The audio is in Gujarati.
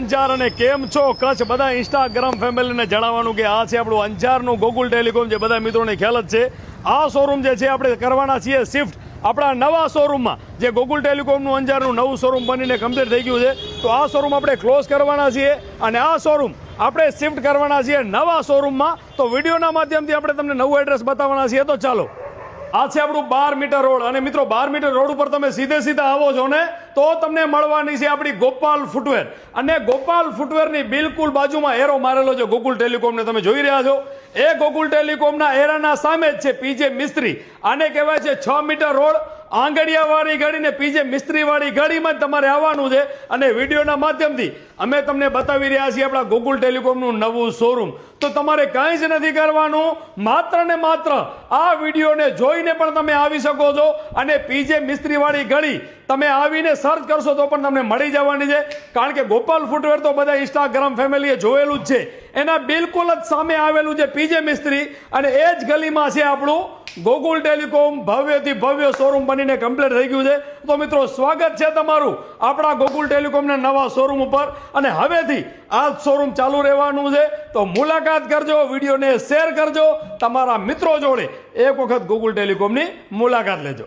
અંજાર અને કેમ છો કચ્છ બધા ઇન્સ્ટાગ્રામ ફેમિલીને જણાવવાનું કે આ છે આપણું અંજારનું ગોકુલ ટેલિકોમ જે બધા મિત્રોને ખ્યાલ જ છે. આ શોરૂમ જે છે આપણે કરવાના છીએ શિફ્ટ આપણા નવા શોરૂમમાં, જે ગોકુલ ટેલિકોમનું અંજારનું નવું શોરૂમ બનીને કમ્પ્લીટ થઈ ગયું છે. તો આ શોરૂમ આપણે ક્લોઝ કરવાના છીએ અને આ શોરૂમ આપણે શિફ્ટ કરવાના છીએ નવા શોરૂમમાં. તો વિડીયોના માધ્યમથી આપણે તમને નવું એડ્રેસ બતાવવાના છીએ. તો ચાલો, આ છે આપણું 12 મીટર રોડ અને મિત્રો 12 મીટર રોડ ઉપર તમે સીધા આવો છો ને તો તમને મળવાની છે આપણી ગોપાલ ફૂટવેર. અને ગોપાલ ફૂટવેરની બિલકુલ બાજુમાં એરો મારેલો છે ગોકુલ ટેલિકોમને તમે જોઈ રહ્યા છો. એ ગોકુલ ટેલિકોમના એરાના સામે જ છે પીજે મિસ્ત્રી. આને કહેવાય છે 6 મીટર રોડ, આંગડિયાવાળી ગાડી ને પીજે મિસ્ત્રીવાળી ગાડીમાં જ તમારે આવવાનું છે. અને વિડીયોના માધ્યમથી અમે તમને બતાવી રહ્યા છીએ આપણા ગોકુલ ટેલિકોમનું નવું શોરૂમ. તો તમારે કાંઈ જ નથી કરવાનું, માત્ર ને માત્ર આ વિડીયોને જોઈને પણ તમે આવી શકો છો. અને પીજે મિસ્ત્રીવાળી ગાડી તમે આવીને સર્ચ કરશો તો પણ તમને મળી જવાની છે. કારણ કે ગોપાલ ફૂટવેર તો બધા ઇન્સ્ટાગ્રામ ફેમિલીએ જોયેલું જ છે. એના બિલકુલ જ સામે આવેલું છે પીજે મિસ્ત્રી અને એ જ ગલીમાં છે આપણું ગોકુલ ટેલિકોમ ભવ્યથી ભવ્ય શોરૂમ બનીને કમ્પ્લીટ થઈ ગયું છે. તો મિત્રો સ્વાગત છે તમારું આપણા ગોકુલ ટેલિકોમના નવા શોરૂમ ઉપર. અને હવેથી આ શોરૂમ ચાલુ રહેવાનું છે. તો મુલાકાત કરજો, વિડીયોને શેર કરજો, તમારા મિત્રો જોડે એક વખત ગોકુલ ટેલિકોમની મુલાકાત લેજો.